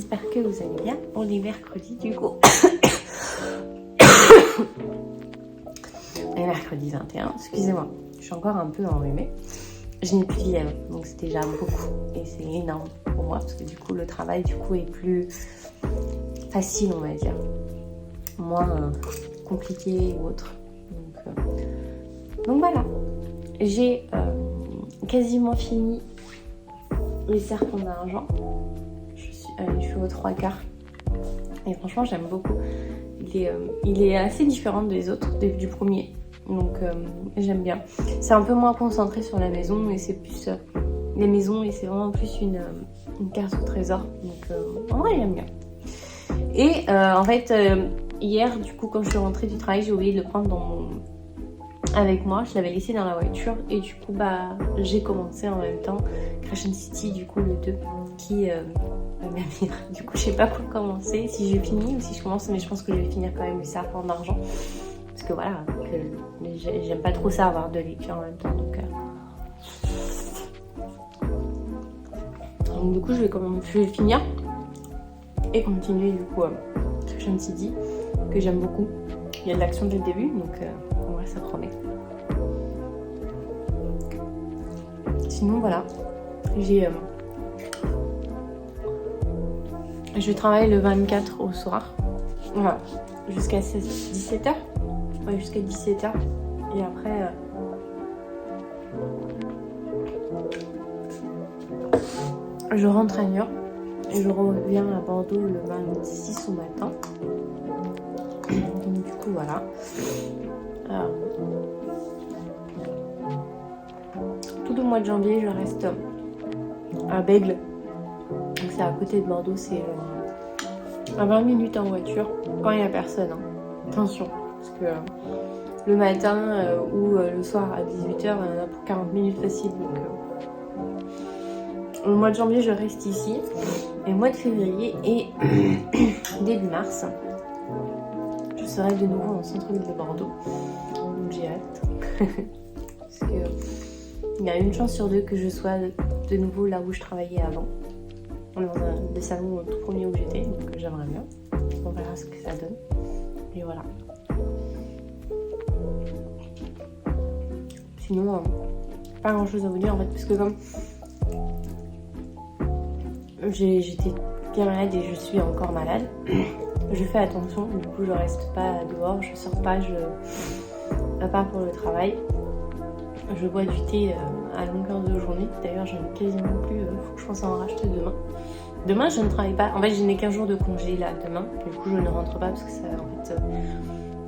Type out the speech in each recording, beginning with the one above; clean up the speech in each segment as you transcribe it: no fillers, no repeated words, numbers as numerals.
j'espère que vous allez bien. On est mercredi du coup. On est mercredi 21, excusez-moi, je suis encore un peu enrhumée. Je n'ai plus de fièvre, donc c'est déjà beaucoup. Et c'est énorme pour moi, parce que du coup le travail est plus facile, on va dire. Moins compliqué ou autre. Donc voilà, j'ai quasiment fini les serpents d'argent. Je suis aux 3/4 et franchement j'aime beaucoup. Il est assez différent des autres, du premier, donc j'aime bien. C'est un peu moins concentré sur la maison et c'est plus les maisons et c'est vraiment plus une carte au trésor. Donc en vrai j'aime bien. Et en fait hier du coup quand je suis rentrée du travail j'ai oublié de le prendre avec moi, je l'avais laissé dans la voiture et du coup j'ai commencé en même temps Crescent City du coup le 2 qui du coup je sais pas pour commencer, si j'ai fini ou si je commence, mais je pense que je vais finir quand même le serpent d'argent parce que voilà, j'aime pas trop ça avoir deux lectures en même temps, donc du coup je vais finir et continuer du coup Crescent City que j'aime beaucoup. Il y a de l'action dès le début, donc ouais, ça promet. Sinon voilà, je travaille le 24 au soir, voilà, jusqu'à 17h. Ouais, jusqu'à 17h. Et après je rentre à Niort et je reviens à Bordeaux le 26 au matin. Donc du coup voilà. Tout le mois de janvier je reste à Bègles. Donc c'est à côté de Bordeaux, c'est à 20 minutes en voiture quand il n'y a personne. Hein. Attention, parce que le matin ou le soir à 18h, il y en a pour 40 minutes facile. Donc, le mois de janvier je reste ici. Et le mois de février et début mars, je serai de nouveau en centre-ville de Bordeaux. Donc j'ai hâte. Parce que il y a une chance sur deux que je sois de nouveau là où je travaillais avant. Dans le salon tout premier où j'étais, donc j'aimerais bien. On verra ce que ça donne. Et voilà. Sinon, pas grand chose à vous dire en fait, parce que comme j'étais bien malade et je suis encore malade, je fais attention, du coup je reste pas dehors, je sors pas, à part pour le travail. Je bois du thé à longueur de journée. D'ailleurs, j'en ai quasiment plus. Faut que je pense à en racheter demain. Demain, je ne travaille pas. En fait, je n'ai qu'un jour de congé là demain. Du coup, je ne rentre pas parce que ça, en fait,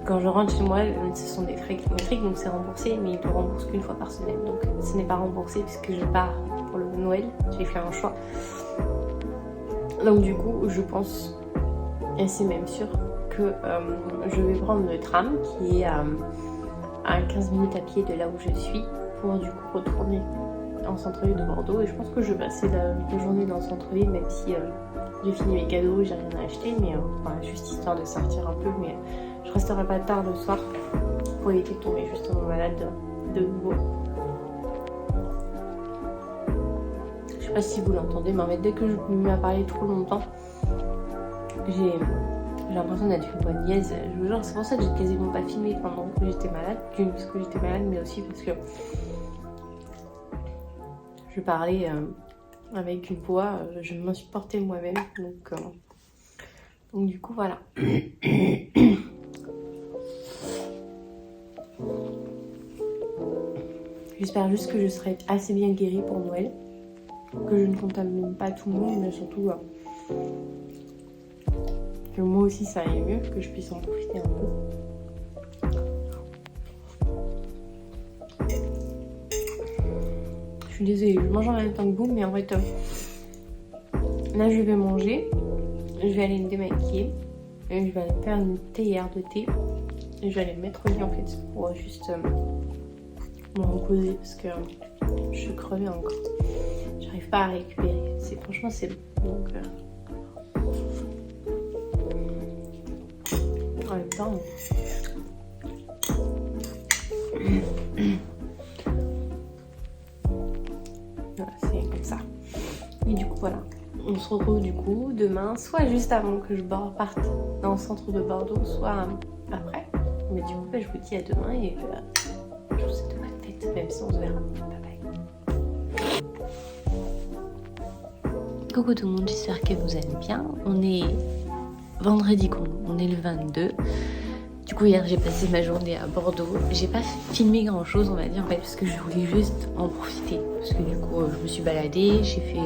quand je rentre chez moi, ce sont des frais kilométriques, donc c'est remboursé, mais ils ne remboursent qu'une fois par semaine. Donc, ce n'est pas remboursé puisque je pars pour le Noël. J'ai fait un choix. Donc, du coup, je pense, et c'est même sûr, que je vais prendre le tram qui est à 15 minutes à pied de là où je suis pour du coup retourner en centre-ville de Bordeaux. Et je pense que je vais passer la journée dans le centre-ville, même si j'ai fini mes cadeaux, j'ai rien à acheter, mais voilà, juste histoire de sortir un peu. Mais je resterai pas tard le soir pour éviter de tomber justement malade de nouveau. Je sais pas si vous l'entendez, mais en fait dès que je me mets à parler trop longtemps, j'ai l'impression d'être une bonne niaise. Je vous jure, c'est pour ça que j'ai quasiment pas filmé pendant que j'étais malade. D'une, parce que j'étais malade, mais aussi parce que je parlais avec une voix, je m'insupportais moi-même. Donc du coup, voilà. J'espère juste que je serai assez bien guérie pour Noël. Que je ne contamine pas tout le monde, mais surtout que moi aussi ça aille mieux, que je puisse en profiter un peu. Je suis désolée, je mange en même temps que vous, mais en fait, là je vais manger, je vais aller me démaquiller, et je vais aller faire une théière de thé, et je vais aller me mettre au lit en fait, pour juste me reposer, parce que je suis crevée encore. J'arrive pas à récupérer, franchement c'est long, donc en même temps voilà, c'est comme ça. Et du coup voilà, on se retrouve du coup demain, soit juste avant que je parte dans le centre de Bordeaux, soit après. Mais du coup, je vous dis à demain et je vous souhaite de bonnes fêtes, même si on se verra. Bye bye. Coucou tout le monde, j'espère que vous allez bien. On est vendredi, on est le 22. Du coup, hier, j'ai passé ma journée à Bordeaux. J'ai pas filmé grand chose, on va dire, en fait, parce que je voulais juste en profiter. Parce que du coup, je me suis baladée, j'ai fait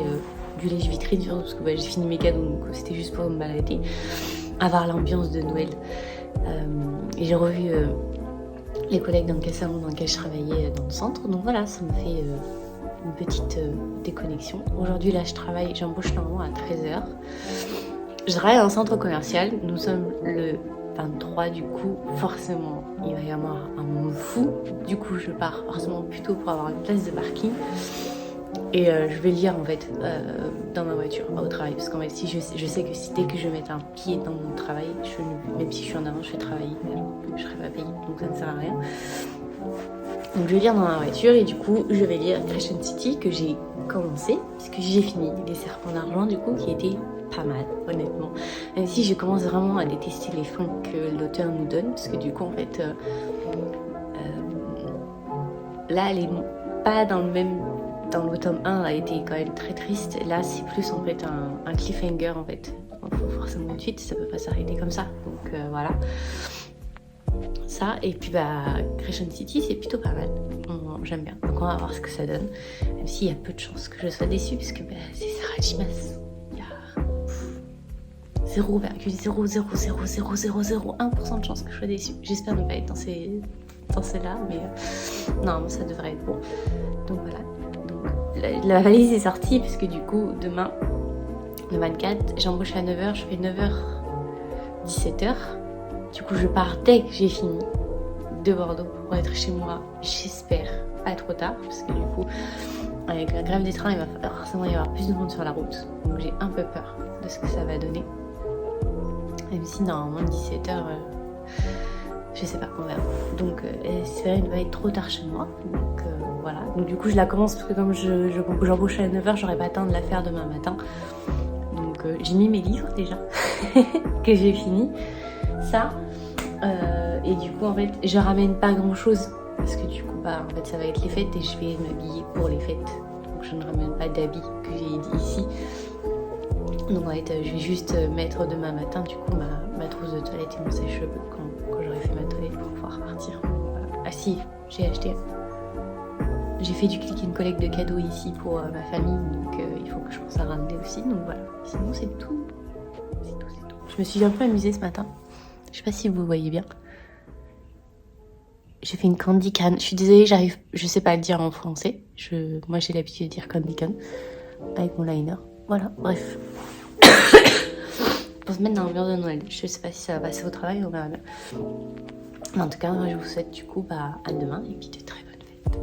du lèche-vitrine, surtout parce que j'ai fini mes cadeaux, donc c'était juste pour me balader, avoir l'ambiance de Noël. Et j'ai revu les collègues dans le salon dans lequel je travaillais dans le centre. Donc voilà, ça me fait une petite déconnexion. Aujourd'hui, là, j'embauche normalement à 13h. Je travaille dans un centre commercial. Nous sommes le 23, du coup, forcément, il va y avoir un moment fou. Du coup, je pars forcément plus tôt pour avoir une place de parking. Et je vais lire en fait dans ma voiture, pas au travail. Parce qu'en fait, si je sais que dès que je vais mettre un pied dans mon travail, même si je suis en avance, je vais travailler. Alors que je ne serai pas payée, donc ça ne sert à rien. Donc je vais lire dans ma voiture et du coup, je vais lire Crescent City que j'ai commencé, puisque j'ai fini Les Serpents d'Argent, du coup, qui était pas mal, honnêtement. Même si je commence vraiment à détester les fins que l'auteur nous donne, parce que du coup, en fait, là, elle est pas dans le même... Dans le tome 1, elle a été quand même très triste. Là, c'est plus en fait un cliffhanger, en fait. Il faut forcément une suite, ça peut pas s'arrêter comme ça. Donc voilà. Ça, et puis Crescent City, c'est plutôt pas mal. J'aime bien. Donc on va voir ce que ça donne. Même s'il y a peu de chances que je sois déçue, parce que c'est Sarah Jimas. Il y a 0,0000001% de chances que je sois déçue. J'espère ne pas être dans celle-là, mais non, ça devrait être bon. Donc voilà. Donc, la valise est sortie, puisque du coup, demain, le 24, j'embauche à 9h, je fais 9h, 17h. Du coup, je pars dès que j'ai fini de Bordeaux pour être chez moi, j'espère, pas trop tard, parce que du coup, avec la grève des trains, il va forcément y avoir plus de monde sur la route. Donc j'ai un peu peur de ce que ça va donner. Même si normalement 17h, je sais pas, on verra. Donc ça va être trop tard chez moi. Donc voilà. Donc du coup, je la commence parce que comme j'embauche à 9h, j'aurai pas le temps de la faire demain matin. Donc j'ai mis mes livres déjà, que j'ai fini. Ça. Et du coup, en fait, je ramène pas grand chose parce que du coup, en fait, ça va être les fêtes et je vais m'habiller pour les fêtes. Donc, je ne ramène pas d'habits que j'ai ici. Donc, en fait, je vais juste mettre demain matin, du coup, ma trousse de toilette et mon sèche-cheveux quand j'aurai fait ma toilette pour pouvoir partir. Voilà. Ah, si, j'ai fait du click and collect de cadeaux ici pour ma famille, donc il faut que je pense à ramener aussi. Donc voilà. Sinon, c'est tout. C'est tout. Je me suis un peu amusée ce matin. Je sais pas si vous voyez bien. J'ai fait une candy can. Je suis désolée, je sais pas le dire en français. Moi, j'ai l'habitude de dire candy can avec mon liner. Voilà, bref. Pour se mettre dans l'ambiance de Noël. Je sais pas si ça va passer au travail, on verra bien. Mais en tout cas, moi, je vous souhaite du coup à demain et puis de très bonnes fêtes.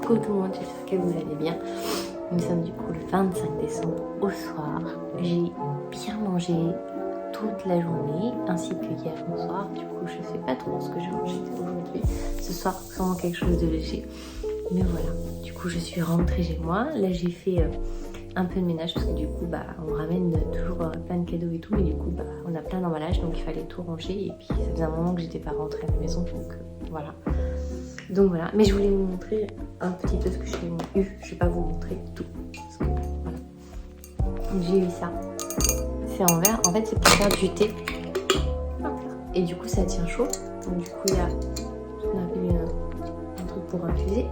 Coucou tout le monde, j'espère que vous allez bien. Nous sommes du coup le 25 décembre au soir. J'ai bien mangé toute la journée ainsi que hier au soir. Du coup je sais pas trop ce que j'ai mangé aujourd'hui. Ce soir sûrement quelque chose de léger. Mais voilà, du coup je suis rentrée chez moi. Là j'ai fait un peu de ménage parce que du coup on ramène toujours plein de cadeaux et tout. Mais du coup on a plein d'emballages donc il fallait tout ranger. Et puis ça faisait un moment que j'étais pas rentrée à la maison donc voilà. Donc voilà, mais je voulais vous montrer un petit peu ce que j'ai eu. Je vais pas vous montrer tout. Parce que, voilà. Donc j'ai eu ça. C'est en verre. En fait, c'est pour faire du thé. Et du coup, ça tient chaud. Donc du coup, il y a un truc pour infuser.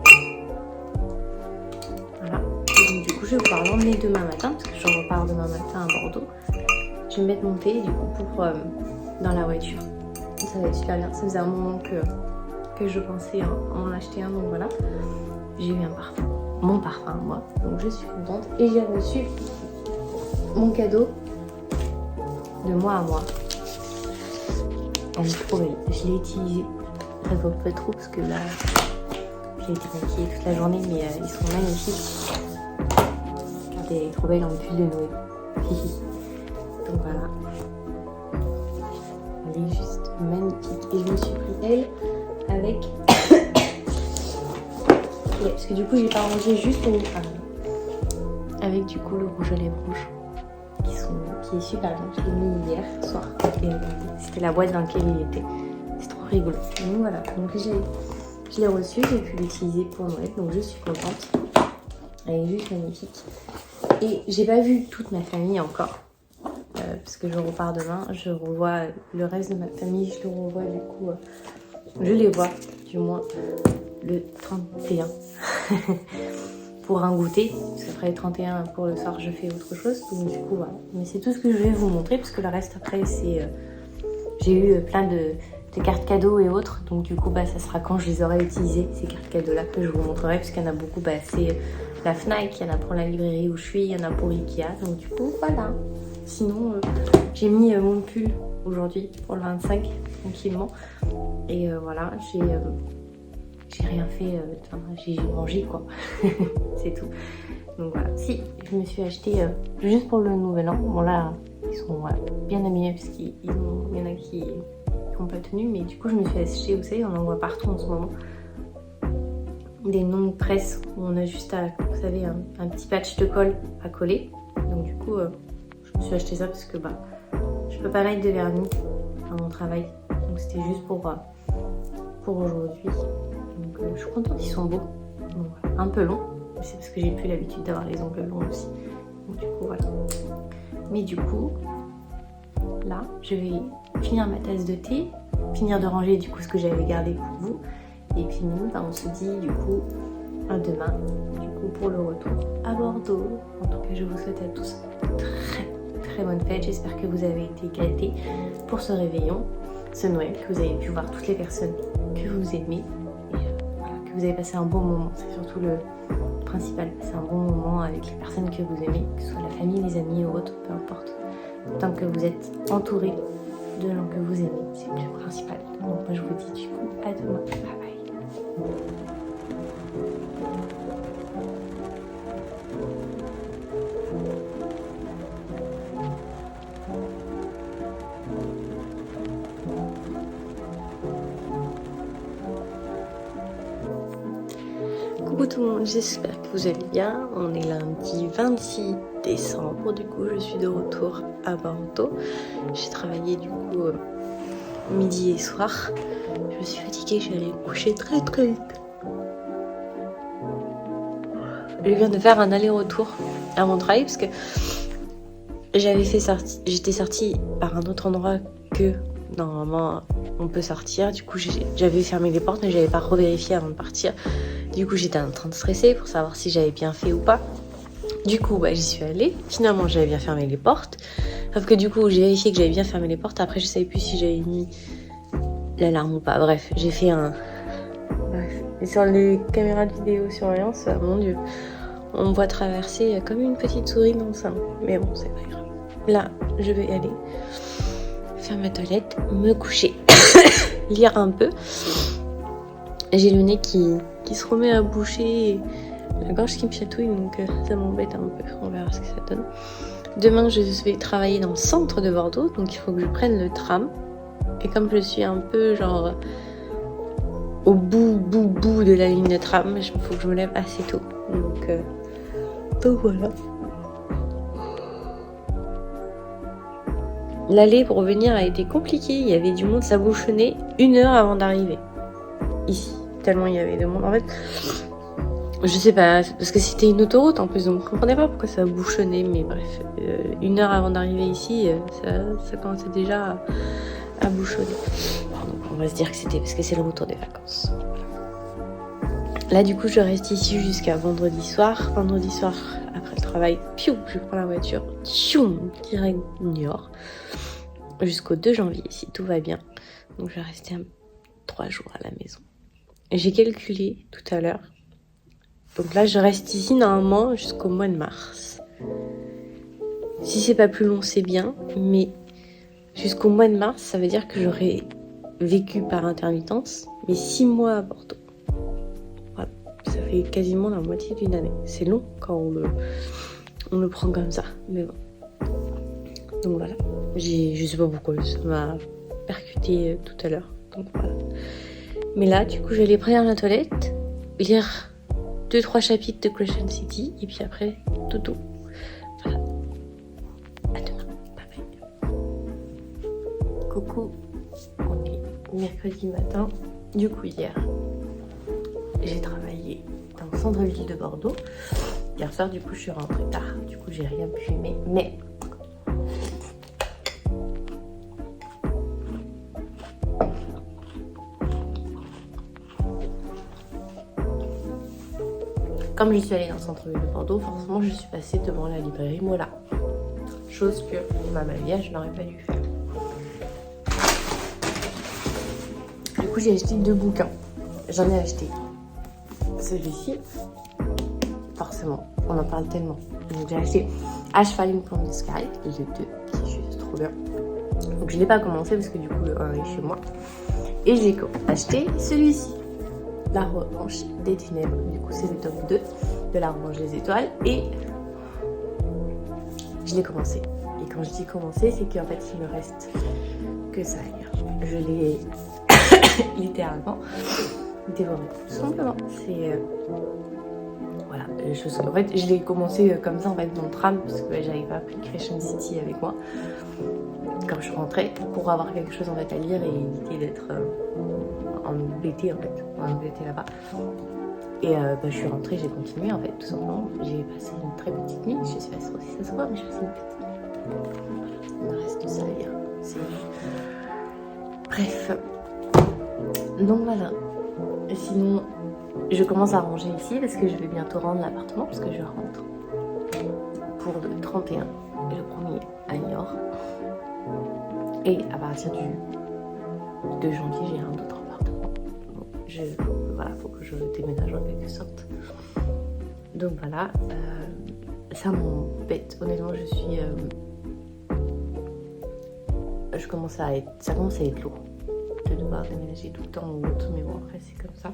Voilà. Et donc, du coup, je vais pouvoir l'emmener demain matin parce que je repars demain matin à Bordeaux. Je vais mettre mon thé du coup pour dans la voiture. Ça va être super bien. Ça faisait un moment que je pensais en acheter un, donc voilà. J'ai eu un parfum, mon parfum moi, donc je suis contente. Et j'ai reçu mon cadeau de moi à moi. Elle est trop belle, je l'ai utilisée. Ça vaut pas trop parce que là j'ai été maquillée toute la journée, mais ils sont magnifiques. Elle est trop belle en plus de Noël. Donc voilà. Elle est juste magnifique. Et je me suis pris elle avec parce que du coup j'ai pas rangé juste avec du coup le rouge à lèvres rouge qui est super bien. Je l'ai mis hier soir et c'était la boîte dans laquelle il était. C'est trop rigolo. Donc voilà, donc je l'ai reçu, j'ai pu l'utiliser pour Noël, donc je suis contente. Elle est juste magnifique. Et j'ai pas vu toute ma famille encore parce que je repars demain. Je revois le reste de ma famille, je le revois du coup. Je les vois, du moins, le 31 pour un goûter. Parce qu'après le 31 pour le soir, je fais autre chose. Donc du coup, voilà. Mais c'est tout ce que je vais vous montrer parce que le reste après, c'est... j'ai eu plein de cartes cadeaux et autres. Donc du coup, ça sera quand je les aurai utilisées, ces cartes cadeaux-là, que je vous montrerai. Parce qu'il y en a beaucoup, c'est la Fnac, il y en a pour la librairie où je suis, il y en a pour Ikea. Donc du coup, voilà. Sinon, j'ai mis mon pull aujourd'hui pour le 25, tranquillement. Et voilà, j'ai rien fait, j'ai mangé quoi, c'est tout. Donc voilà, si, je me suis acheté juste pour le nouvel an. Bon là, ils sont bien habillés parce qu'il y en a qui n'ont pas tenu. Mais du coup, je me suis acheté, vous savez, on en voit partout en ce moment, des noms de presse où on a juste à, vous savez, un petit patch de colle à coller. Donc du coup, je me suis acheté ça parce que je peux pas mettre de vernis à mon travail. Donc c'était juste pour aujourd'hui. Donc je suis contente, ils sont beaux. Donc, voilà. Un peu long, mais c'est parce que j'ai plus l'habitude d'avoir les ongles longs aussi. Donc du coup voilà. Mais du coup, là, je vais finir ma tasse de thé, finir de ranger du coup ce que j'avais gardé pour vous. Et puis nous, on se dit du coup à demain, du coup pour le retour à Bordeaux. En tout cas, je vous souhaite à tous très bonne fête. J'espère que vous avez été gâtés pour ce réveillon, ce Noël, que vous avez pu voir toutes les personnes que vous aimez et voilà, que vous avez passé un bon moment. C'est surtout le principal, c'est un bon moment avec les personnes que vous aimez, que ce soit la famille, les amis ou autres, peu importe. Tant que vous êtes entouré de gens que vous aimez, c'est le plus principal. Donc moi je vous dis du coup à demain, bye bye. Coucou tout le monde, j'espère que vous allez bien. On est lundi 26 décembre, du coup je suis de retour à Bordeaux. J'ai travaillé du coup midi et soir. Je me suis fatiguée, je suis allée me coucher très vite. Je viens de faire un aller-retour à mon travail parce que j'étais sortie par un autre endroit que normalement on peut sortir. Du coup j'avais fermé les portes mais j'avais pas revérifié avant de partir. Du coup j'étais en train de stresser pour savoir si j'avais bien fait ou pas. Du coup j'y suis allée. Finalement j'avais bien fermé les portes. Sauf que du coup j'ai vérifié que j'avais bien fermé les portes. Après je savais plus si j'avais mis l'alarme ou pas. Bref, j'ai fait un... Bref. Et sur les caméras de vidéosurveillance, mon dieu, on me voit traverser comme une petite souris dans le salon. Mais bon, c'est pas grave. Là, je vais aller faire ma toilette, me coucher, lire un peu. J'ai le nez qui qui se remet à boucher, et la gorge qui me chatouille, donc ça m'embête un peu. On verra ce que ça donne. Demain, je vais travailler dans le centre de Bordeaux, donc il faut que je prenne le tram. Et comme je suis un peu genre au bout de la ligne de tram, il faut que je me lève assez tôt. Donc voilà. L'aller pour venir a été compliqué, il y avait du monde, ça bouchonnait 1 heure avant d'arriver ici, tellement il y avait de monde. En fait, je sais pas, parce que c'était une autoroute en plus, donc je comprenais pas pourquoi ça bouchonnait, mais bref, 1 heure avant d'arriver ici, ça commençait déjà à bouchonner. Donc on va se dire que c'était parce que c'est le retour des vacances. Là du coup je reste ici jusqu'à vendredi soir. Vendredi soir, après le travail, piou, je prends la voiture, tchoum, direct Niort, jusqu'au 2 janvier si tout va bien. Donc je vais rester 3 jours à la maison. J'ai calculé tout à l'heure. Donc là je reste ici normalement jusqu'au mois de mars. Si c'est pas plus long c'est bien, mais jusqu'au mois de mars ça veut dire que j'aurai vécu par intermittence, mais 6 mois à Bordeaux. Voilà. Ça fait quasiment la moitié d'une année. C'est long quand on le prend comme ça, mais bon. Donc voilà. Je sais pas pourquoi, ça m'a percuté tout à l'heure. Donc voilà. Mais là, du coup, je vais aller prendre la toilette, lire 2-3 chapitres de Crescent City, et puis après, dodo. Voilà. À demain. Bye bye. Coucou. On est mercredi matin. Du coup, hier, j'ai travaillé dans le centre-ville de Bordeaux. Hier soir, du coup, je suis rentrée tard. Du coup, j'ai rien pu filmer. Mais comme je suis allée dans le centre-ville de Bordeaux, forcément, je suis passée devant la librairie Mola. Chose que ma mamie, je n'aurais pas dû faire. Du coup, j'ai acheté 2 bouquins. J'en ai acheté celui-ci, forcément, on en parle tellement. Donc j'ai acheté Ash Falling from the Sky, le 2, qui est juste trop bien. Donc je n'ai pas commencé parce que du coup le 1 est chez moi. Et j'ai acheté celui-ci, La Revanche des Ténèbres. Du coup c'est le tome 2 de La Revanche des Étoiles. Et je l'ai commencé. Et quand je dis commencer, c'est qu'en fait il me reste que ça à lire. Je l'ai littéralement dévoré, tout simplement. C'est voilà, en fait je l'ai commencé comme ça en fait dans le tram parce que j'avais pas pris Crescent City avec moi quand je suis rentrée pour avoir quelque chose en fait à lire et éviter d'être embêtée en fait, là-bas. Et je suis rentrée, j'ai continué en fait tout simplement. J'ai passé une très petite nuit, je sais pas trop si ça se voit mais j'ai passé une petite nuit. Il me reste ça à lire. Bref. Donc voilà. Sinon, je commence à ranger ici parce que je vais bientôt rendre l'appartement parce que je rentre pour le 31 et le 1er à Niort. Et à partir du 2 janvier, j'ai un autre appartement. Donc, faut que je déménage en quelque sorte. Donc voilà, ça m'embête. Honnêtement, ça commence à être lourd de devoir déménager tout le temps ou autre, mais bon après c'est comme ça.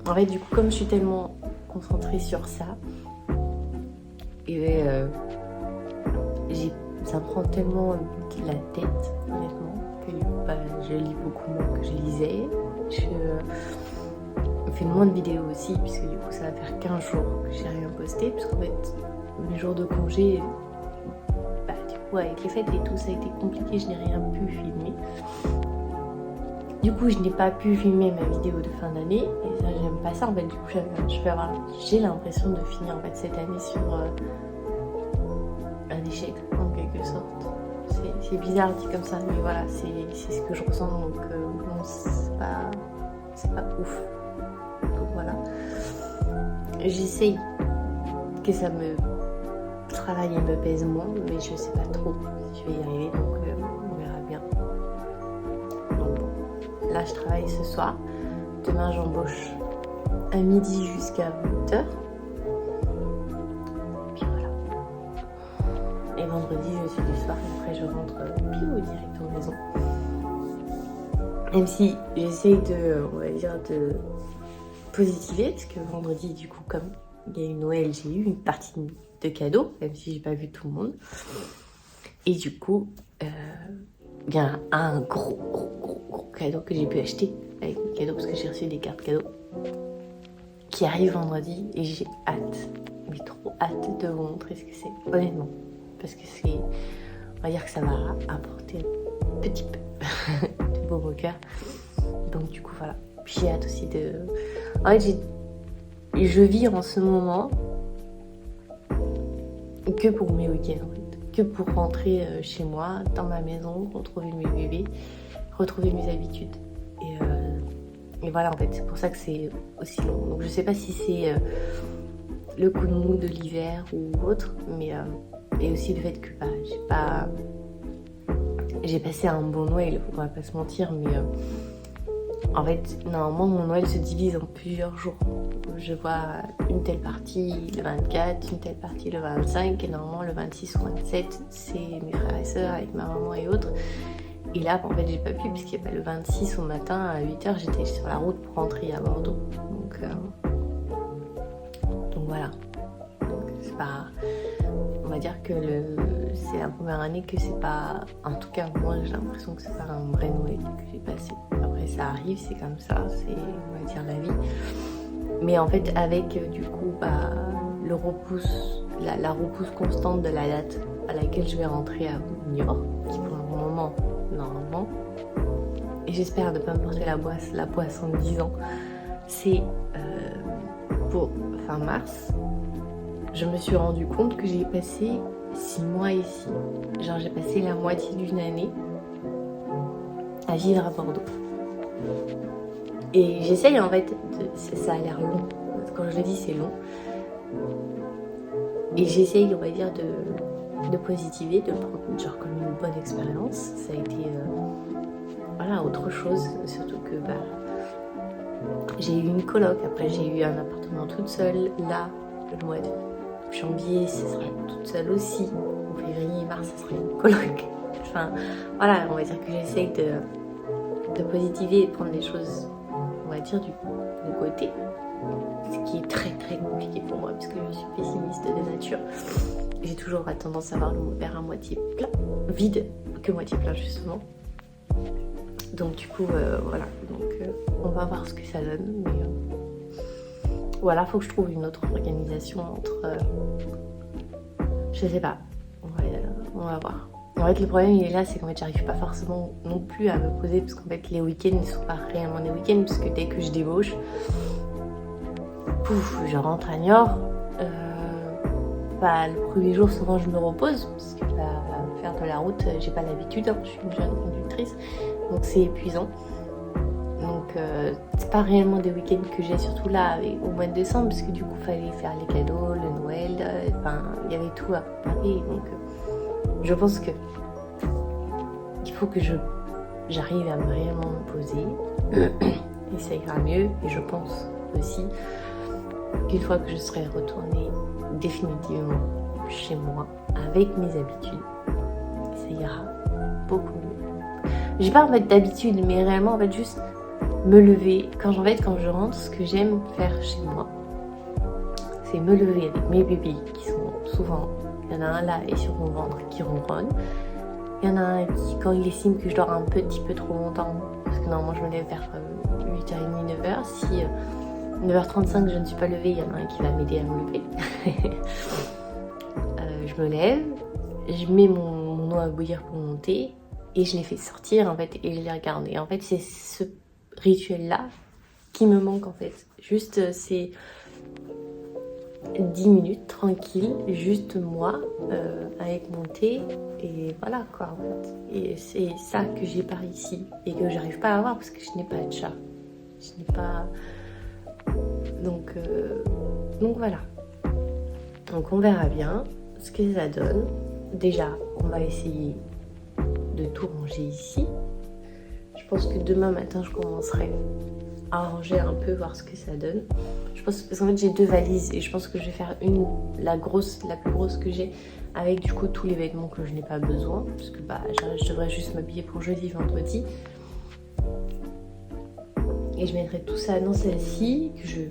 En fait du coup comme je suis tellement concentrée sur ça, et ça me prend tellement la tête honnêtement que du coup je lis beaucoup moins que je lisais. Je fais moins de vidéos aussi puisque du coup ça va faire 15 jours que j'ai rien posté puisqu'en fait mes jours de congé du coup avec les fêtes et tout ça a été compliqué, je n'ai rien pu filmer. Du coup, je n'ai pas pu filmer ma vidéo de fin d'année et ça, j'aime pas ça. En fait, du coup, j'ai l'impression de finir en fait cette année sur un échec en quelque sorte. C'est bizarre dit comme ça, mais voilà, c'est ce que je ressens. Donc, non, c'est pas ouf. Donc voilà, j'essaye que ça me travaille et me pèse moins, mais je sais pas trop si je vais y arriver. Donc, on verra bien. Là, je travaille ce soir. Demain, j'embauche à midi jusqu'à 20h. Puis voilà. Et vendredi, je suis du soir. Et après, je rentre direct en maison. Même si j'essaye de positiver parce que vendredi, du coup, comme il y a eu Noël, j'ai eu une partie de cadeaux, même si j'ai pas vu tout le monde. Et du coup, il y a un gros cadeau que j'ai pu acheter avec mes cadeaux parce que j'ai reçu des cartes cadeaux qui arrivent vendredi et j'ai hâte, mais trop hâte de vous montrer ce que c'est, honnêtement. Parce que c'est, on va dire que ça va apporter un petit peu de beau au cœur. Donc du coup, voilà. Puis j'ai hâte aussi de... En fait, je vis en ce moment que pour mes week-ends, en fait. Que pour rentrer chez moi, dans ma maison, retrouver mes bébés, retrouver mes habitudes. Et voilà, en fait, c'est pour ça que c'est aussi long. Donc je sais pas si c'est le coup de mou de l'hiver ou autre, mais et aussi le fait que j'ai passé un bon Noël, on va pas se mentir, mais en fait, normalement, mon Noël se divise en plusieurs jours. Je vois une telle partie le 24, une telle partie le 25, et normalement le 26 ou 27, c'est mes frères et sœurs avec ma maman et autres. Et là, en fait, j'ai pas pu, puisqu'il y a pas le 26 au matin, à 8h, j'étais sur la route pour rentrer à Bordeaux. Donc voilà. Donc, c'est pas... On va dire que c'est la première année que c'est pas... En tout cas, moi, j'ai l'impression que c'est pas un vrai Noël que j'ai passé. Après, ça arrive, c'est comme ça, c'est, on va dire, la vie. Mais en fait, avec, du coup, le repousse, la repousse constante de la date à laquelle je vais rentrer à New York, qui pour le moment, normalement, et j'espère ne pas me porter la poisse en me disant, c'est pour fin mars, je me suis rendu compte que j'ai passé 6 mois ici. Genre j'ai passé la moitié d'une année à vivre à Bordeaux. Et j'essaye en fait, ça a l'air long, quand je le dis c'est long. Et j'essaye, on va dire, de positiver, de prendre genre comme une bonne expérience. Ça a été voilà, autre chose, surtout que j'ai eu une coloc, après j'ai eu un appartement toute seule. Là, le mois de janvier, ce sera toute seule aussi. En février, mars, ce sera une coloc. Enfin, voilà, on va dire que j'essaye de positiver et de prendre les choses, on va dire, du côté. Ce qui est très très compliqué pour moi, puisque je suis pessimiste de nature. J'ai toujours tendance à voir le verre à moitié plein, vide, que moitié plein justement. Donc du coup, voilà, donc on va voir ce que ça donne. Mais voilà, faut que je trouve une autre organisation entre... je sais pas, on va voir. En fait, le problème il est là, c'est qu'en fait, j'arrive pas forcément non plus à me poser, parce qu'en fait, les week-ends ne sont pas réellement des week-ends, parce que dès que je débauche, pouf, je rentre à Niort. Le premier jour, souvent, je me repose, parce que faire de la route, j'ai pas l'habitude, hein, je suis une jeune conductrice, donc c'est épuisant. Donc, c'est pas réellement des week-ends que j'ai, surtout là, au mois de décembre, parce que du coup, il fallait faire les cadeaux, le Noël, il y avait tout à préparer. Donc, je pense que il faut que j'arrive à réellement me poser, et ça ira mieux. Et je pense aussi qu'une fois que je serai retournée définitivement chez moi avec mes habitudes, ça ira beaucoup mieux. J'ai pas en fait d'habitude, mais réellement en fait juste me lever. Quand je rentre, ce que j'aime faire chez moi, c'est me lever avec mes bébés qui sont souvent, il y en a un là et sur mon ventre qui ronronne. Il y en a un qui, quand il estime que je dors un petit peu trop longtemps, parce que normalement je me lève vers 8h30, 9h, si 9h35 je ne suis pas levée, il y en a un qui va m'aider à me lever. Je me lève, je mets mon eau à bouillir pour monter et je les fais sortir en fait et je les regarde. Et en fait c'est ce rituel là qui me manque en fait. Juste c'est 10 minutes tranquille, juste moi avec mon thé et voilà quoi en fait. Et c'est ça que j'ai par ici et que j'arrive pas à avoir parce que je n'ai pas de chat. Je n'ai pas... Donc voilà. Donc on verra bien ce que ça donne. Déjà, on va essayer de tout ranger ici. Je pense que demain matin, je commencerai à ranger un peu, voir ce que ça donne. Je pense parce qu'en fait j'ai 2 valises et je pense que je vais faire la plus grosse que j'ai, avec du coup tous les vêtements que je n'ai pas besoin, parce que je devrais juste m'habiller pour jeudi, vendredi. Et je mettrai tout ça dans celle-ci, que je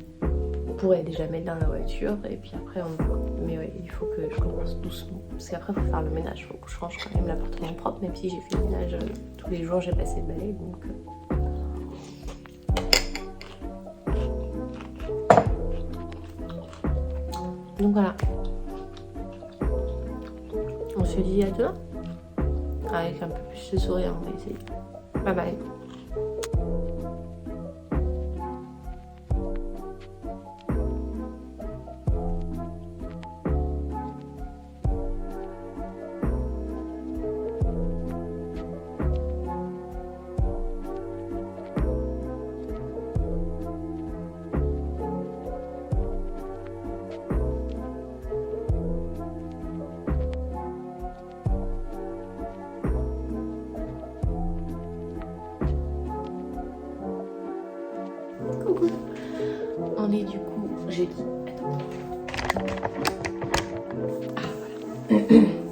pourrais déjà mettre dans la voiture. Et puis après, on verra. Mais ouais, il faut que je commence doucement. Parce qu'après, il faut faire le ménage. Il faut que je range quand même l'appartement propre. Même si j'ai fait le ménage tous les jours, j'ai passé le balai. Donc voilà. On se dit à demain. Avec un peu plus de sourire, on va essayer. Bye bye. Coucou. On est du coup jeudi.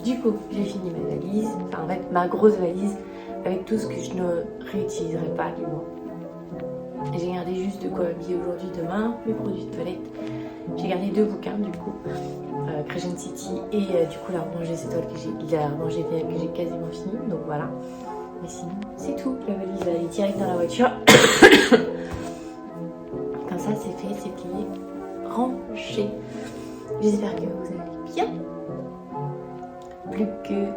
Du coup, j'ai fini ma valise, enfin en fait ma grosse valise avec tout ce que je ne réutiliserai pas du mois. J'ai gardé juste de quoi habiller aujourd'hui, demain, mes produits de toilette. J'ai gardé 2 bouquins du coup, Creation City et du coup la revanche des étoiles que j'ai quasiment fini, donc voilà. Mais sinon, c'est tout. La valise va aller direct dans la voiture. Comme ça, c'est fait, c'est plié, rangé. J'espère que vous allez bien. Plus que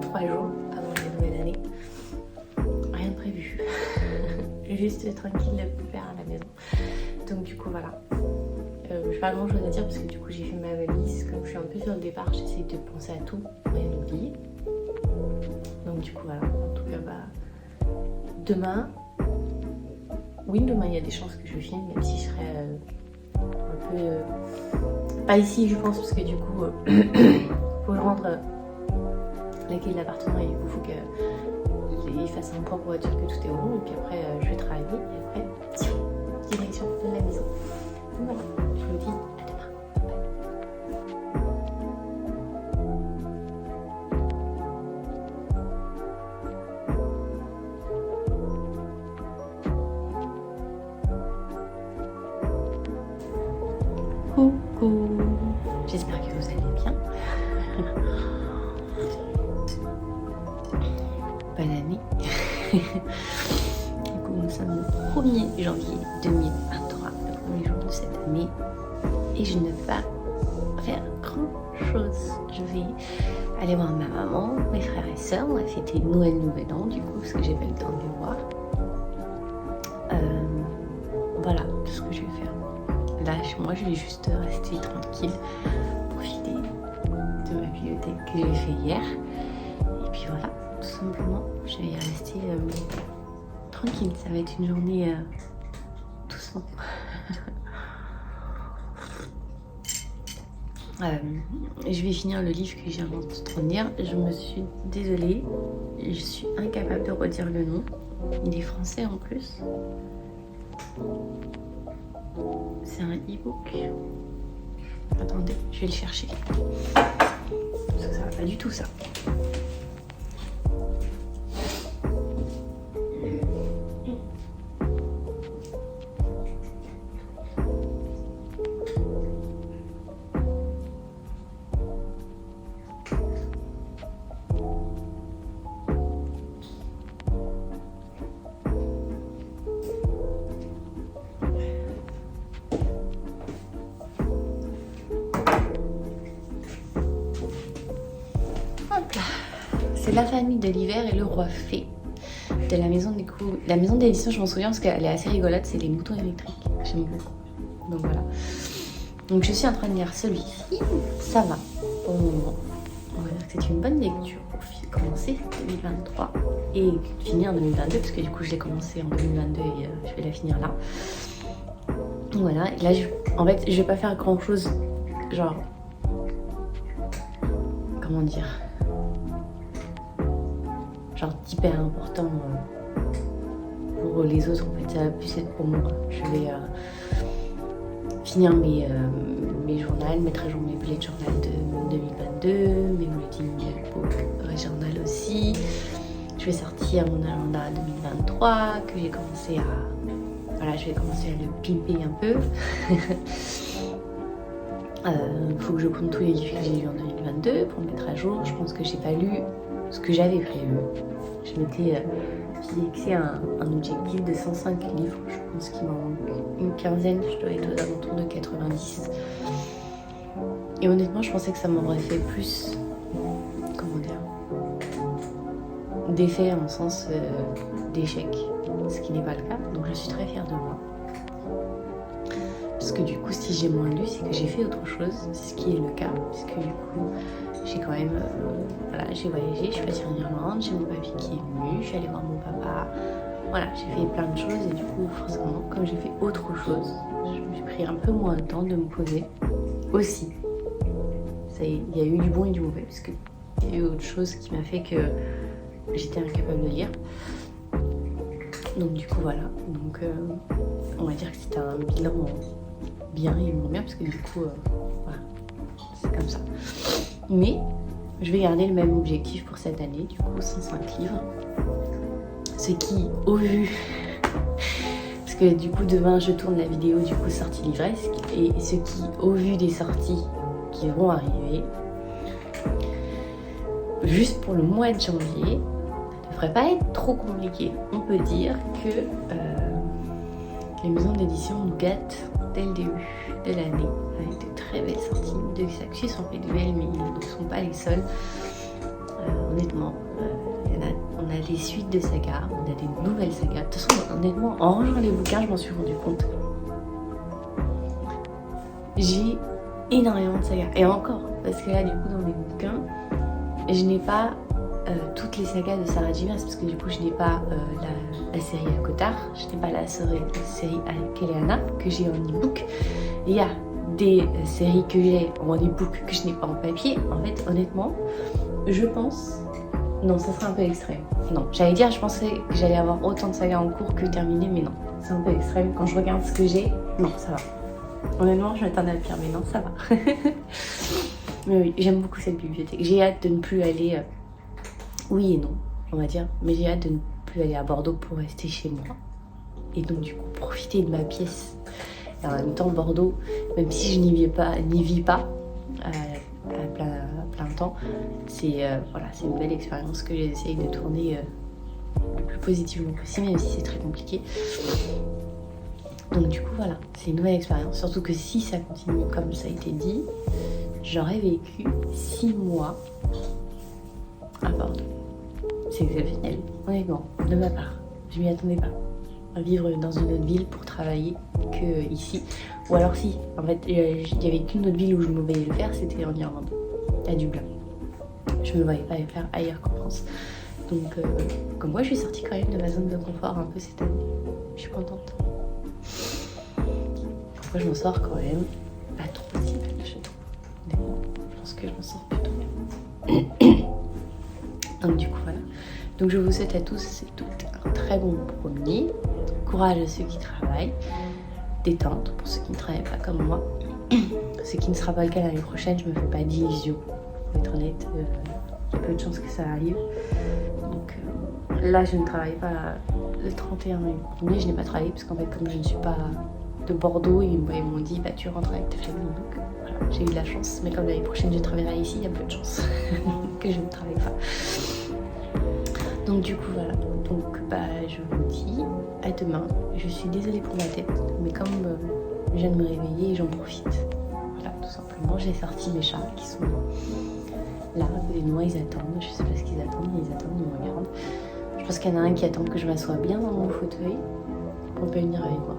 3 jours avant la nouvelle année. Rien de prévu. Juste tranquille de faire à la maison. Donc du coup, voilà. Je n'ai pas grand chose à dire parce que du coup j'ai fait ma valise. Comme je suis un peu sur le départ, j'essaie de penser à tout, rien d'oublier. Donc du coup voilà, en tout cas demain, oui demain il y a des chances que je filme, même si je serai un peu pas ici je pense parce que du coup faut que je rentre la clé de l'appartement et du coup faut qu'il fasse un point pour être sûr que tout est bon et puis après je vais travailler et après direction de la maison. Donc voilà, je vous dis à demain. Coucou, j'espère que vous allez bien. Bonne année. Du coup, nous sommes le 1er janvier 2023, le premier jour de cette année. Et je ne vais pas faire grand chose. Je vais aller voir ma maman, mes frères et sœurs. On va fêter Noël, Nouvel An, du coup, parce que j'ai pas le temps de les voir. Voilà tout ce que je vais faire. Là, chez moi, je vais juste rester tranquille, profiter de ma bibliothèque que j'ai fait hier. Et puis voilà, tout simplement, je vais rester tranquille. Ça va être une journée doucement. Je vais finir le livre que j'ai en train de lire. Je me suis désolée, je suis incapable de redire le nom. Il est français en plus. C'est un e-book. Attendez, je vais le chercher. Parce que ça va pas du tout ça. C'est La famille de l'hiver et le roi fée de la maison d'édition. Je m'en souviens parce qu'elle est assez rigolote, c'est les moutons électriques. J'aime beaucoup. Donc voilà. Donc je suis en train de lire celui-ci. Ça va pour le moment. On va dire que c'est une bonne lecture pour commencer 2023 et finir 2022 parce que du coup je l'ai commencé en 2022 et je vais la finir là. Donc voilà. Et là, en fait, je vais pas faire grand chose. Genre, comment dire, genre d'hyper important pour les autres. En fait, ça va plus être pour moi. Je vais finir mes journaux, mettre à jour mes bullet journal de 2022, mes reading book journal aussi. je vais sortir mon agenda 2023, que j'ai commencé à... Voilà, je vais commencer à le pimper un peu. Faut que je compte tous les livres que j'ai lus en 2022 pour me mettre à jour. Je pense que j'ai pas lu ce que j'avais prévu. Je m'étais fixé un objectif de 105 livres. Je pense qu'il m'en manque une quinzaine. Je dois être aux alentours de 90. Et honnêtement, je pensais que ça m'aurait fait plus, comment dire, d'effet en sens d'échec, ce qui n'est pas le cas. Donc je suis très fière de moi. Parce que du coup, si j'ai moins lu, c'est que j'ai fait autre chose, ce qui est le cas. Parce que du coup, j'ai quand même, voilà, j'ai voyagé, je suis partie en Irlande, j'ai mon papy qui est venu, je suis allée voir mon papa. Voilà, j'ai fait plein de choses et du coup, forcément, comme j'ai fait autre chose, j'ai pris un peu moins de temps de me poser aussi. Il y a eu du bon et du mauvais, parce qu'il y a eu autre chose qui m'a fait que j'étais incapable de lire. Donc du coup, voilà. Donc, on va dire que c'était un bilan bien et moins bien, parce que du coup, voilà, c'est comme ça. Mais je vais garder le même objectif pour cette année, du coup 105 livres. Ce qui, au vu, parce que du coup demain je tourne la vidéo du coup sortie livresque, et ce qui, au vu des sorties qui vont arriver, juste pour le mois de janvier, ça ne devrait pas être trop compliqué. On peut dire que les maisons d'édition nous gâtent dès le début de l'année avec de très belles sorties. De Saxus sont fait de belles, mais ils ne sont pas les seuls. Honnêtement, on a des suites de sagas, on a des nouvelles sagas. De toute façon, honnêtement, en rangeant les bouquins, je m'en suis rendu compte. J'ai énormément de sagas. Et encore, parce que là, du coup, dans mes bouquins, je n'ai pas toutes les sagas de Sarah J. Maas, parce que du coup, je n'ai pas la série à Cotard, je n'ai pas la série avec Eleana, que j'ai en e-book. Il y a des séries que j'ai en e-book que je n'ai pas en papier. En fait, honnêtement, je pense... Non, ça serait un peu extrême. Non, j'allais dire, je pensais que j'allais avoir autant de sagas en cours que terminées, mais non, c'est un peu extrême. Quand je regarde ce que j'ai, non, ça va. Honnêtement, je m'attendais à le pire, mais non, ça va. Mais oui, j'aime beaucoup cette bibliothèque. J'ai hâte de ne plus aller... Oui et non, on va dire. Mais j'ai hâte de ne plus aller à Bordeaux pour rester chez moi. Et donc, du coup, profiter de ma pièce. Et en même temps, Bordeaux, même si je n'y vis pas à plein temps, c'est voilà, c'est une belle expérience que j'essaye de tourner le plus positivement possible, même si c'est très compliqué. Donc du coup voilà, c'est une nouvelle expérience, surtout que si ça continue comme ça a été dit, j'aurais vécu 6 mois à Bordeaux. C'est exceptionnel, honnêtement, de ma part, je m'y attendais pas. À vivre dans une autre ville pour travailler que ici, ou alors si, en fait il n'y avait qu'une autre ville où je me voyais le faire, c'était en Irlande, à Dublin. Je me voyais pas le faire ailleurs qu'en France. Donc comme moi je suis sortie quand même de ma zone de confort un peu cette année, je suis contente. Pourquoi je m'en sors quand même pas trop si mal, je trouve. Honnêtement, je pense que je m'en sors plutôt bien. Donc du coup voilà. Donc je vous souhaite à tous et toutes un très bon premier. Courage à ceux qui travaillent. Détente pour ceux qui ne travaillent pas comme moi. Ce qui ne sera pas le cas l'année prochaine, je me fais pas d'illusions. Pour être honnête, il y a peu de chances que ça arrive. Donc là je ne travaille pas le 31 mai, je n'ai pas travaillé parce qu'en fait comme je ne suis pas de Bordeaux, ils m'ont dit bah tu rentres avec ta famille. Donc voilà, j'ai eu de la chance, mais comme l'année prochaine je travaillerai ici, il y a peu de chance que je ne travaille pas. Donc du coup voilà, donc bah je vous dis à demain. Je suis désolée pour ma tête, mais comme je viens de me réveiller, j'en profite. Voilà, tout simplement, j'ai sorti mes chats qui sont là, à côté de moi, ils attendent, je sais pas ce qu'ils attendent, mais ils attendent, ils me regardent. Je pense qu'il y en a un qui attend que je m'assoie bien dans mon fauteuil pour peut venir avec moi.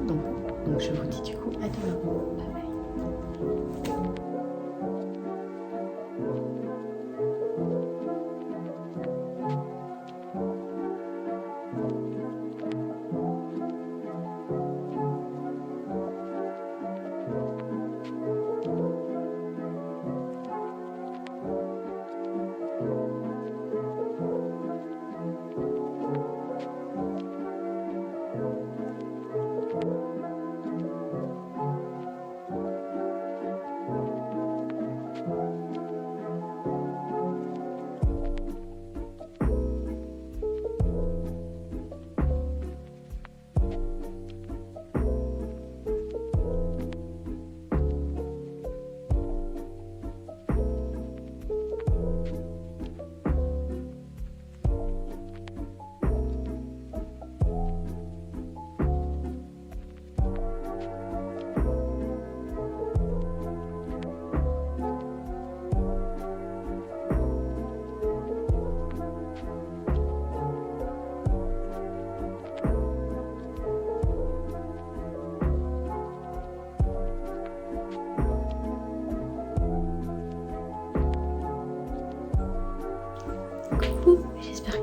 Donc je vous dis du coup à demain. Bye bye.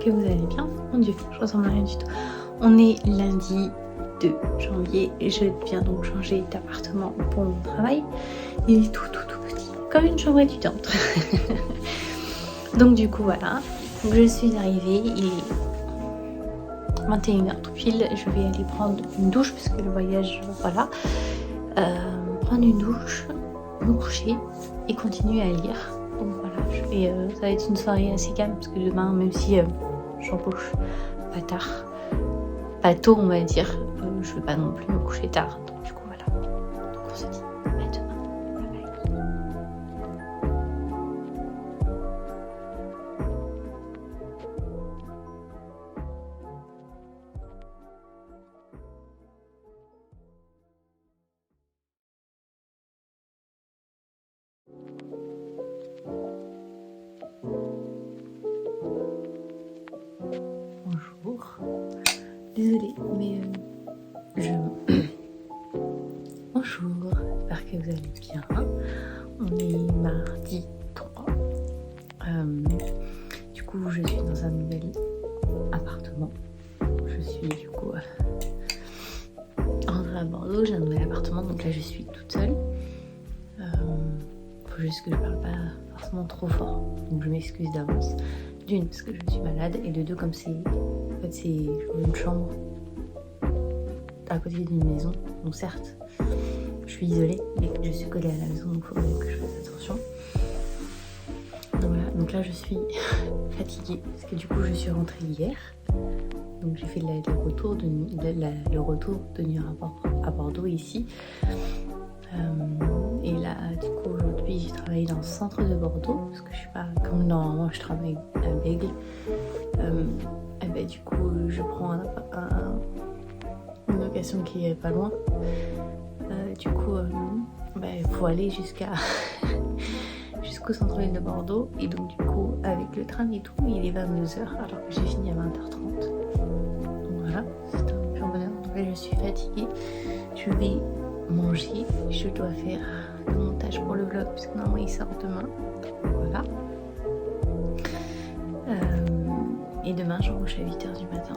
que vous allez bien. Mon Dieu, je ressemble à rien du tout. On est lundi 2 janvier et je viens donc changer d'appartement pour mon travail. Il est tout petit, comme une chambre étudiante. Donc du coup voilà, donc, je suis arrivée, il est 21h tout pile, je vais aller prendre une douche parce que le voyage, voilà. Prendre une douche, me coucher et continuer à lire. Donc voilà, ça va être une soirée assez calme parce que demain, même si j'embauche pas tard, pas tôt on va dire, je vais pas non plus me coucher tard. Donc du coup voilà, donc on se dit à demain. Bye bye. Bonjour, désolée mais Bonjour, j'espère que vous allez bien. On est mardi 3. Du coup je suis dans un nouvel appartement. Je suis du coup rentrée à Bordeaux, j'ai un nouvel appartement donc là je suis toute seule. Faut juste que je parle pas forcément trop fort, donc je m'excuse d'avance. D'une parce que je suis malade et de deux comme c'est une chambre à côté d'une maison, donc certes je suis isolée mais je suis collée à la maison donc il faut que je fasse attention. Donc voilà, donc là je suis fatiguée parce que du coup je suis rentrée hier, donc j'ai fait le retour de nuit à Bordeaux ici. Et là, du coup, aujourd'hui, j'ai travaillé dans le centre de Bordeaux parce que je suis pas comme normalement je travaille à Bègle. Et ben, du coup, je prends une location qui est pas loin. Du coup, il faut aller jusqu'au centre-ville de Bordeaux. Et donc, du coup, avec le train et tout, il est 22h alors que j'ai fini à 20h30. Donc voilà, c'est un pur bonheur. Donc là, je suis fatiguée. Je vais manger, je dois faire le montage pour le vlog puisque normalement il sort demain. Voilà. Et demain j'embauche à 8h du matin.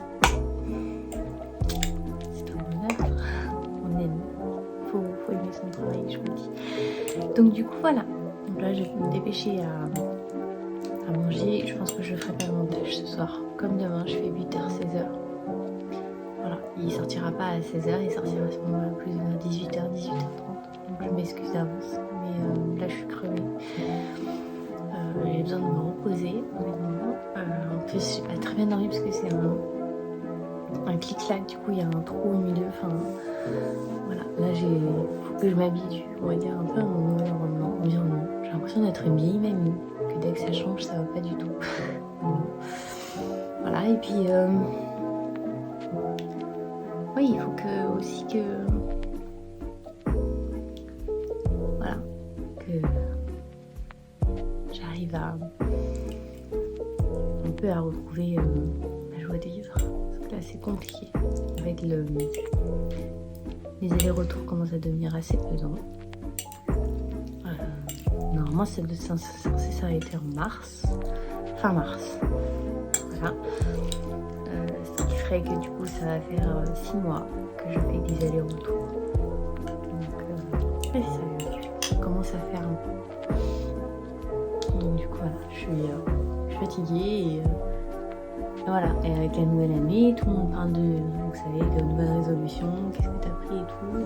C'est un bonheur. On aime. Faut aimer son travail, je vous le dis. Donc du coup voilà. Donc là je vais me dépêcher à manger. Je pense que je ferai pas le montage ce soir. Comme demain je fais 8h, 16h. Voilà, il sortira pas à 16h, il sortira à ce moment-là plus vers 18h, 18h30. Donc je m'excuse d'avance, mais là je suis crevée. J'ai besoin de me reposer, honnêtement. En plus, je suis pas très bien dormi parce que c'est un clic-clac, du coup il y a un trou au milieu. Enfin, voilà, là faut que je m'habitue, on va dire, un peu à mon nouvel environnement. J'ai l'impression d'être une vieille mamie, que dès que ça change, ça va pas du tout. Voilà, et puis. Oui, il faut aussi que j'arrive un peu à retrouver la joie de vivre. Parce que là c'est compliqué. Avec les allers-retours commencent à devenir assez pesants. Normalement c'est censé s'arrêter en mars, fin mars. Voilà. Ce qui ferait que du coup ça va faire 6 mois que je fais des allers-retours. Donc ça commence à faire un peu. Donc du coup voilà, je suis fatiguée et voilà. Et avec la nouvelle année, tout le monde parle vous savez, de nouvelles résolutions, qu'est-ce que t'as pris et tout.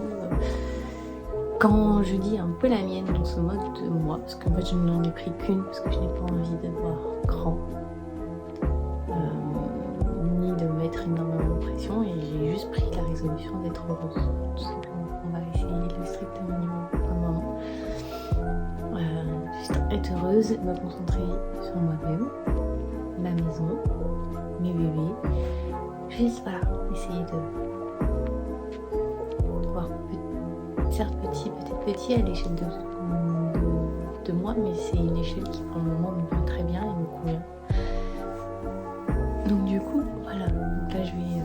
Quand je dis un peu la mienne, on se moque de moi parce qu'en fait je n'en ai pris qu'une parce que je n'ai pas envie de voir grand. Ni de mettre énormément de pression et j'ai juste pris la résolution d'être heureuse. Tout simplement. On va essayer le strict minimum pour le moment. Juste être heureuse, me concentrer sur moi-même, ma maison, mes bébés. Juste voilà, essayer de voir certes peut-être petit à l'échelle de moi, mais c'est une échelle qui pour le moment me va très bien et me convient. Donc du coup, voilà, donc là je vais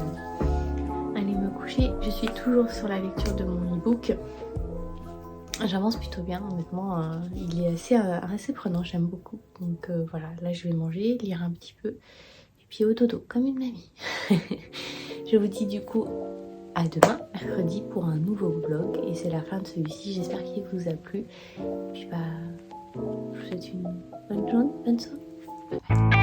aller me coucher. Je suis toujours sur la lecture de mon e-book. J'avance plutôt bien, honnêtement, il est assez prenant, j'aime beaucoup. Donc voilà, là je vais manger, lire un petit peu. Et Puis au dodo, comme une mamie. Je vous dis du coup à demain, mercredi, pour un nouveau vlog. Et c'est la fin de celui-ci. J'espère qu'il vous a plu. Puis bah, je vous souhaite une bonne journée, bonne soirée. Bye bye.